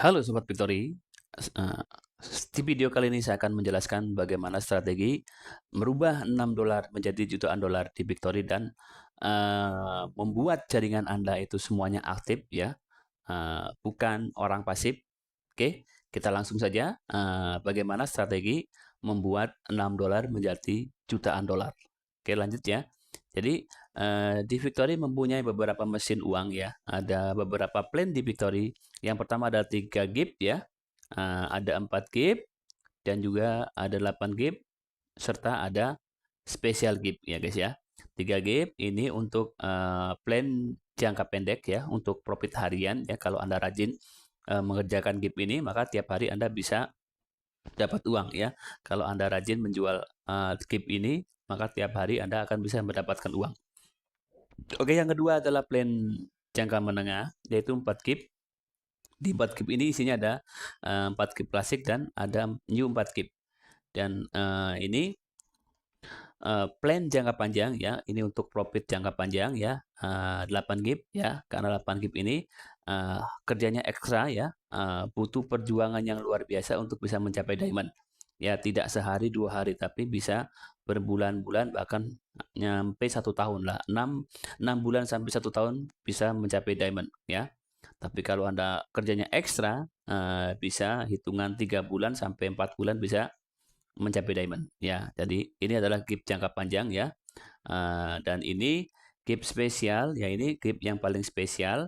Halo Sobat Victory. S- eh, di video kali ini saya akan menjelaskan bagaimana strategi merubah $6 menjadi jutaan dolar di Victory dan membuat jaringan Anda itu semuanya aktif ya, bukan orang pasif. Oke, kita langsung saja bagaimana strategi membuat $6 menjadi jutaan dolar. Oke, lanjut ya. Jadi di Victory mempunyai beberapa mesin uang ya. Ada beberapa plan di Victory. Yang pertama ada 3 GIP ya. Ada 4 GIP dan juga ada 8 GIP serta ada special GIP ya guys ya. 3 GIP ini untuk plan jangka pendek ya, untuk profit harian ya. Kalau Anda rajin mengerjakan GIP ini, maka tiap hari Anda bisa dapat uang ya. Kalau Anda rajin menjual GIP ini, maka tiap hari Anda akan bisa mendapatkan uang. Oke, yang kedua adalah plan jangka menengah, yaitu 4 GIP. Di 4 GIP ini isinya ada 4 GIP klasik dan ada new 4 GIP. Dan ini plan jangka panjang ya, ini untuk profit jangka panjang ya, 8 GIP ya, karena 8 GIP ini kerjanya ekstra ya, butuh perjuangan yang luar biasa untuk bisa mencapai diamond. Ya, tidak sehari 2 hari, tapi bisa berbulan-bulan, bahkan nyampe 1 tahun lah, 6 bulan sampai 1 tahun bisa mencapai diamond ya. Tapi kalau Anda kerjanya ekstra, bisa hitungan 3 bulan sampai 4 bulan bisa mencapai diamond ya. Jadi ini adalah GIP jangka panjang ya. Dan ini GIP spesial ya, ini GIP yang paling spesial.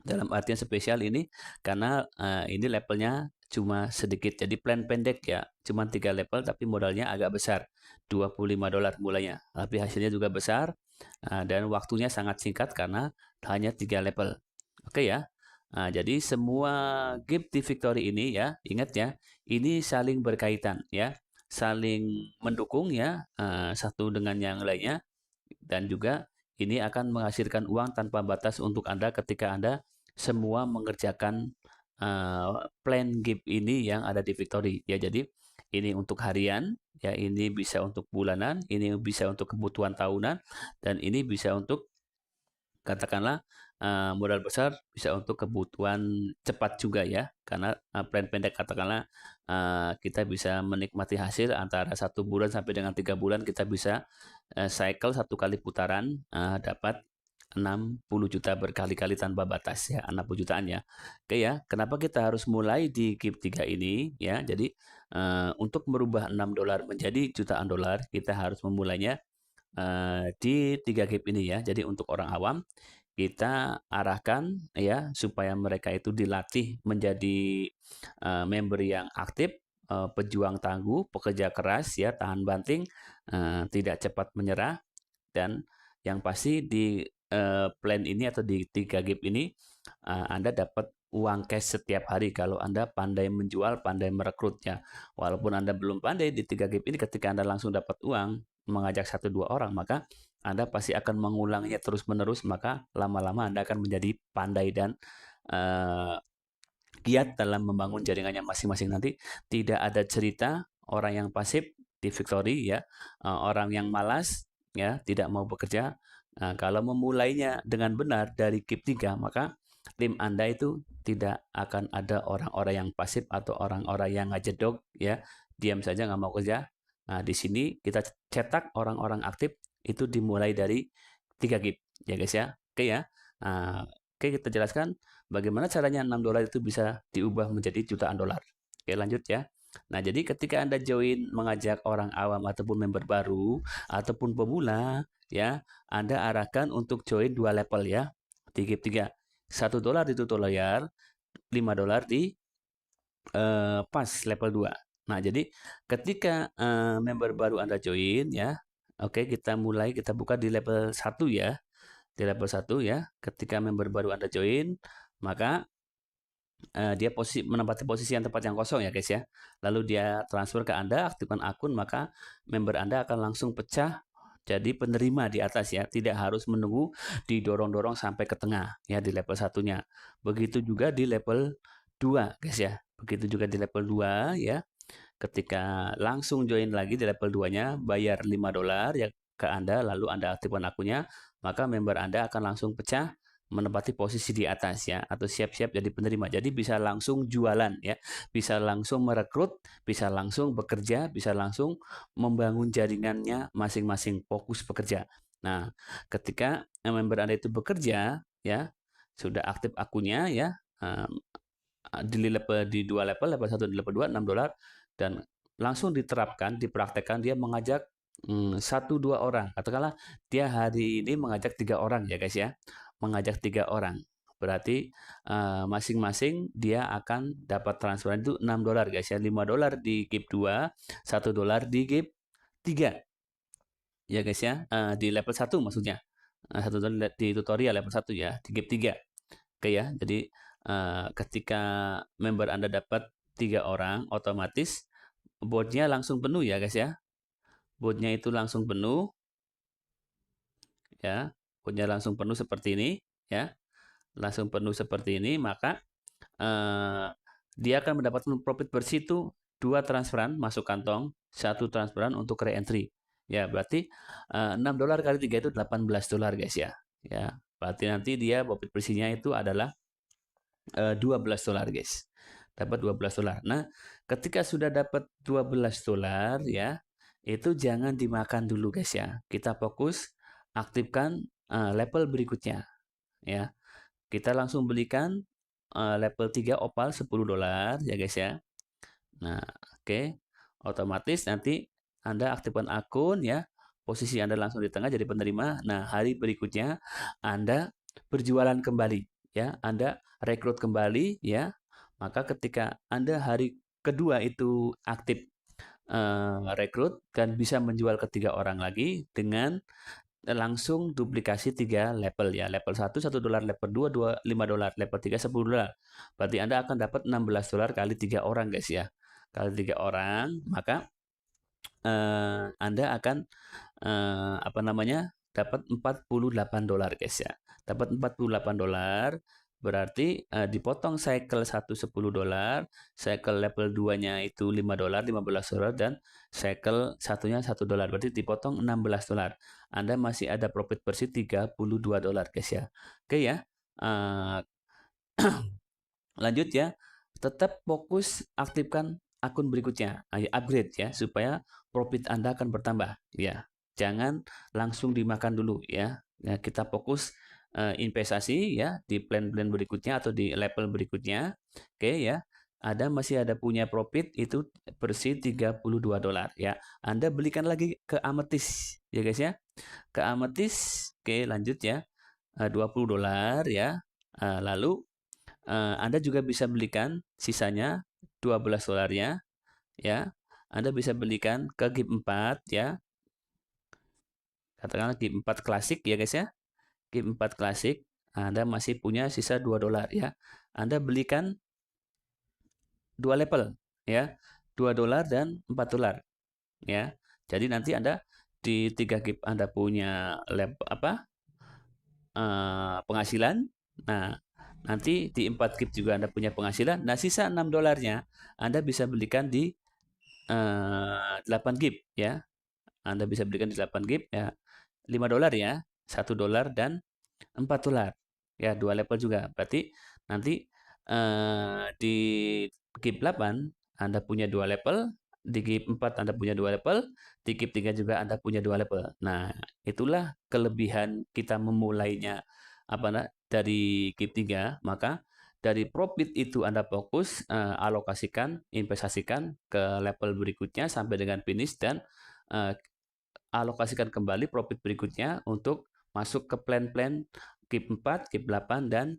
Dalam artian spesial ini karena ini levelnya cuma sedikit. Jadi plan pendek ya, cuma 3 level tapi modalnya agak besar. $25 mulainya. Tapi hasilnya juga besar dan waktunya sangat singkat karena hanya 3 level. Oke ya. Jadi semua GIP di Victory ini ya, ingat ya, ini saling berkaitan ya, saling mendukung ya, satu dengan yang lainnya, dan juga ini akan menghasilkan uang tanpa batas untuk Anda ketika Anda semua mengerjakan plan GIP ini yang ada di Victory ya. Jadi ini untuk harian ya, ini bisa untuk bulanan, ini bisa untuk kebutuhan tahunan, dan ini bisa untuk katakanlah modal besar, bisa untuk kebutuhan cepat juga ya, karena plan pendek katakanlah kita bisa menikmati hasil antara 1 bulan sampai dengan 3 bulan, kita bisa cycle 1 kali putaran dapat 60 juta berkali-kali tanpa batas ya, 60 jutaan ya. Oke ya, kenapa kita harus mulai di GIP 3 ini ya? Jadi untuk merubah $6 menjadi jutaan dolar, kita harus memulainya di 3 GIP ini ya. Jadi untuk orang awam kita arahkan ya supaya mereka itu dilatih menjadi member yang aktif, pejuang tangguh, pekerja keras ya, tahan banting, tidak cepat menyerah, dan yang pasti di plan ini atau di 3 GIP ini Anda dapat uang cash setiap hari kalau Anda pandai menjual, pandai merekrutnya. Walaupun Anda belum pandai di 3 GIP ini, ketika Anda langsung dapat uang mengajak 1-2 orang, maka Anda pasti akan mengulangnya terus-menerus, maka lama-lama Anda akan menjadi pandai dan giat dalam membangun jaringannya masing-masing. Nanti tidak ada cerita orang yang pasif di Victory ya, orang yang malas ya, tidak mau bekerja. Kalau memulainya dengan benar dari GIP 3, maka tim Anda itu tidak akan ada orang-orang yang pasif atau orang-orang yang ngajedog ya, diam saja nggak mau kerja. Nah, di sini kita cetak orang-orang aktif itu dimulai dari 3 GIP ya guys ya. Oke ya. Oke, kita jelaskan bagaimana caranya $6 itu bisa diubah menjadi jutaan dolar. Oke, lanjut ya. Nah, jadi ketika Anda join mengajak orang awam ataupun member baru ataupun pemula ya, Anda arahkan untuk join 2 level ya. Di GIP 3. $1 di tutorial, $5 di pas level 2. Nah, jadi ketika member baru Anda join ya, oke, kita mulai, kita buka di level 1 ya. Di level 1 ya, ketika member baru Anda join, maka dia menempati posisi yang tempat yang kosong ya guys ya. Lalu dia transfer ke Anda, aktifkan akun, maka member Anda akan langsung pecah jadi penerima di atas ya. Tidak harus menunggu didorong-dorong sampai ke tengah ya di level satunya. Begitu juga di level 2 guys ya. Begitu juga di level 2 ya. Ketika langsung join lagi di level 2-nya, bayar $5 ya ke Anda, lalu Anda aktifkan akunnya, maka member Anda akan langsung pecah menempati posisi di atas ya, atau siap-siap jadi penerima. Jadi bisa langsung jualan ya, bisa langsung merekrut, bisa langsung bekerja, bisa langsung membangun jaringannya masing-masing, fokus bekerja. Nah, ketika member Anda itu bekerja ya, sudah aktif akunnya ya, di dua level 1 dan level 2 $6, dan langsung diterapkan, dipraktekkan, dia mengajak 1-2 orang. Katakanlah dia hari ini mengajak 3 orang ya guys ya. Mengajak 3 orang. Berarti masing-masing dia akan dapat transferan itu $6 guys ya. $5 di GIP 2, $1 di GIP 3. Ya guys ya, di level 1 maksudnya. $1 di tutorial level 1 ya, di GIP 3. Oke ya, jadi ketika member Anda dapat 3 orang, otomatis botnya langsung penuh ya guys ya. Botnya itu langsung penuh ya. Botnya langsung penuh seperti ini ya. Langsung penuh seperti ini, maka dia akan mendapatkan profit bersih itu 2 transferan masuk kantong, 1 transferan untuk re-entry. Ya, berarti $6 kali 3 itu $18 guys ya. Ya, berarti nanti dia profit bersihnya itu adalah $12 guys. Dapat $12. Nah, ketika sudah dapat $12 ya, itu jangan dimakan dulu guys ya. Kita fokus aktifkan level berikutnya ya. Kita langsung belikan level 3 opal $10 ya guys ya. Nah, oke. Otomatis nanti Anda aktifkan akun ya. Posisi Anda langsung di tengah jadi penerima. Nah, hari berikutnya Anda berjualan kembali ya. Anda rekrut kembali ya. Maka ketika Anda hari kedua itu aktif rekrut dan bisa menjual ke 3 orang lagi dengan langsung duplikasi 3 level ya. Level 1 $1, level 2 $5, level 3 $10. Berarti Anda akan dapat $16 kali 3 orang guys ya. Kali 3 orang, maka Anda akan apa namanya? Dapat $48 guys ya. Dapat $48 berarti dipotong cycle 1 $10, cycle level 2-nya itu $5, $15, dan cycle satunya $1. Berarti dipotong $16. Anda masih ada profit bersih $32 guys ya. Oke ya. Lanjut ya. Tetap fokus aktifkan akun berikutnya, upgrade ya, supaya profit Anda akan bertambah ya. Jangan langsung dimakan dulu ya. Ya, kita fokus investasi ya di plan-plan berikutnya atau di level berikutnya. Oke ya. Masih ada punya profit itu bersih $32 ya. Anda belikan lagi ke ametis ya guys ya. Ke ametis. Oke, lanjut ya. $20 ya. Lalu Anda juga bisa belikan sisanya $12-nya ya. Anda bisa belikan ke GIP 4 ya. Katakanlah GIP 4 klasik ya guys ya. GIP 4 klasik, Anda masih punya sisa $2 ya. Anda belikan 2 level ya. $2 dan $4 ya. Jadi nanti Anda di 3 GIP Anda punya penghasilan. Nah, nanti di 4 GIP juga Anda punya penghasilan. Nah, sisa $6-nya Anda bisa belikan di 8 GIP ya. Anda bisa belikan di 8 GIP ya. $5 ya, $1 dan $4 ya, 2 level juga. Berarti nanti di GIP 8 Anda punya 2 level, di GIP 4 Anda punya 2 level, di GIP 3 juga Anda punya 2 level. Nah, itulah kelebihan kita memulainya dari GIP 3. Maka dari profit itu Anda fokus alokasikan, investasikan ke level berikutnya sampai dengan finish, dan alokasikan kembali profit berikutnya untuk masuk ke plan-plan GIP 4, GIP 8, dan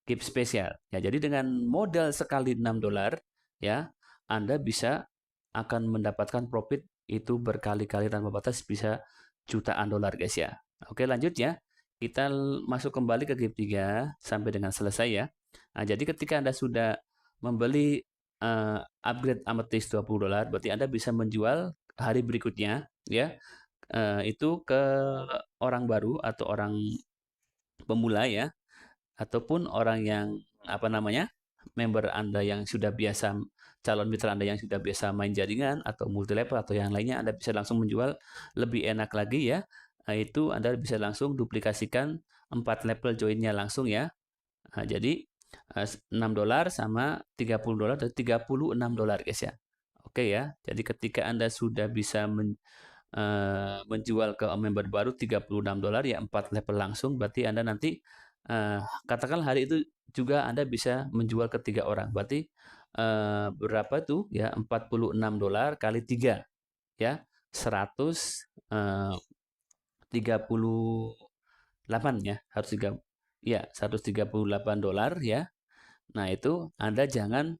GIP spesial. Ya, jadi dengan modal sekali $6 ya, Anda bisa akan mendapatkan profit itu berkali-kali tanpa batas, bisa jutaan dolar guys ya. Oke, lanjut ya. Kita masuk kembali ke GIP 3 sampai dengan selesai ya. Nah, jadi ketika Anda sudah membeli upgrade amethyst $20, berarti Anda bisa menjual hari berikutnya ya, itu ke orang baru atau orang pemula ya, ataupun orang yang member Anda yang sudah biasa, calon mitra Anda yang sudah biasa main jaringan atau multi level atau yang lainnya. Anda bisa langsung menjual lebih enak lagi ya. itu Anda bisa langsung duplikasikan 4 level joinnya langsung ya. Nah, jadi $6 sama $30 dan $36 guys ya. Oke ya. Jadi ketika Anda sudah bisa menjual ke member baru $36 ya 4 level langsung, berarti Anda nanti katakanlah hari itu juga Anda bisa menjual ke 3 orang. Berarti berapa tuh ya, $46 kali 3 ya, 138 ya, $138 ya. Nah, itu Anda jangan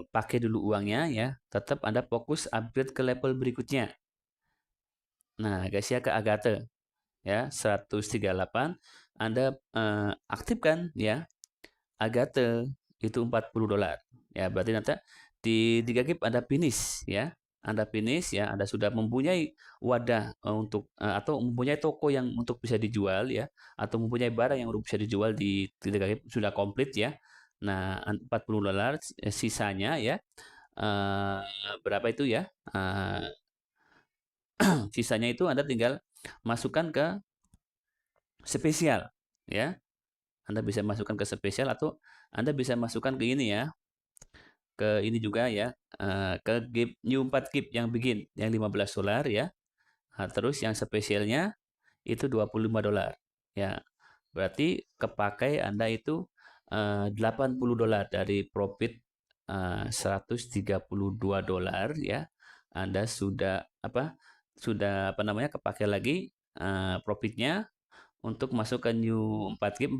pakai dulu uangnya ya, tetap Anda fokus upgrade ke level berikutnya. Nah, guys ya, ke Agathe ya, 138 Anda aktifkan ya Agathe itu $40 ya, berarti nanti di 3 GIF Anda finish ya. Anda finish ya, Anda sudah mempunyai wadah untuk atau mempunyai toko yang untuk bisa dijual ya, atau mempunyai barang yang bisa dijual di 3 GIF sudah komplit ya. Nah, $40 sisanya ya, berapa itu ya? Sisanya itu Anda tinggal masukkan ke spesial ya. Anda bisa masukkan ke spesial atau Anda bisa masukkan ke ini ya, ke ini juga ya, ke gift new 4 gift yang begin yang $15 ya. Nah, terus yang spesialnya itu $25 ya. Berarti kepakai Anda itu $80 dari profit $132 ya. Anda sudah apa namanya, kepakai lagi profitnya untuk masuk ke new 4 gift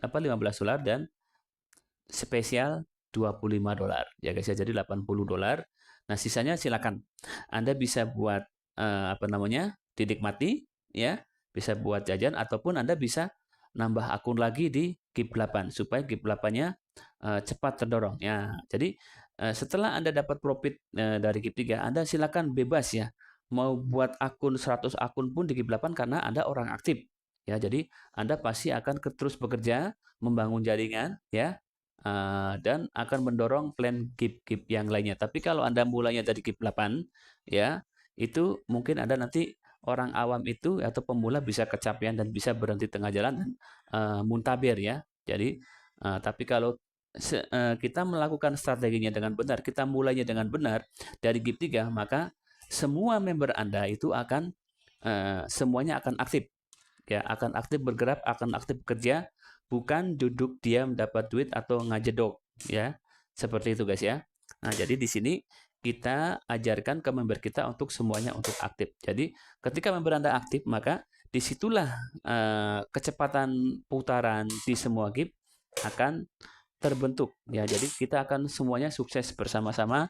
$15 dan spesial $25 ya guys ya, jadi $80. Nah, sisanya silakan Anda bisa buat apa namanya, dinikmati ya, bisa buat jajan ataupun Anda bisa nambah akun lagi di GIF 8 supaya GIF 8-nya cepat terdorong ya. Jadi setelah Anda dapat profit dari GIF 3, Anda silakan bebas ya mau buat akun 100 akun pun di GIF 8 karena Anda orang aktif ya. Jadi Anda pasti akan terus bekerja membangun jaringan ya, dan akan mendorong plan GIF-GIF yang lainnya. Tapi kalau Anda mulainya dari GIF 8 ya, itu mungkin Anda nanti orang awam itu atau pemula bisa kecapean dan bisa berhenti tengah jalan dan muntaber ya. Jadi tapi kalau kita melakukan strateginya dengan benar, kita mulainya dengan benar dari GIF 3, maka semua member Anda itu akan semuanya akan aktif ya, akan aktif bergerak, akan aktif bekerja, bukan duduk diam dapat duit atau ngajedok ya. Seperti itu guys ya. Nah, jadi di sini kita ajarkan ke member kita untuk semuanya untuk aktif. Jadi ketika member Anda aktif, maka disitulah kecepatan putaran di semua GIF akan terbentuk ya. Jadi kita akan semuanya sukses bersama-sama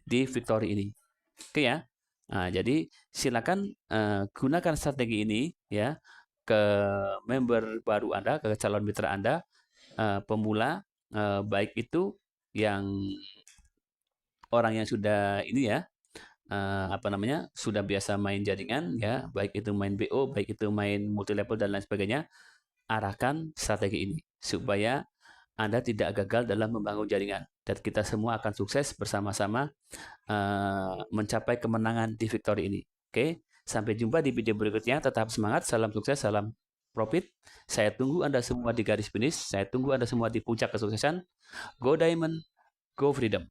di victory ini. Oke ya. Nah, jadi silakan gunakan strategi ini ya ke member baru Anda, ke calon mitra Anda, pemula, baik itu yang orang yang sudah ini ya, apa namanya, sudah biasa main jaringan ya, baik itu main BO, baik itu main multi level dan lain sebagainya, arahkan strategi ini supaya Anda tidak gagal dalam membangun jaringan dan kita semua akan sukses bersama-sama mencapai kemenangan di victory ini. Oke, sampai jumpa di video berikutnya. Tetap semangat, salam sukses, salam profit. Saya tunggu Anda semua di garis finish. Saya tunggu Anda semua di puncak kesuksesan. Go Diamond, go Freedom.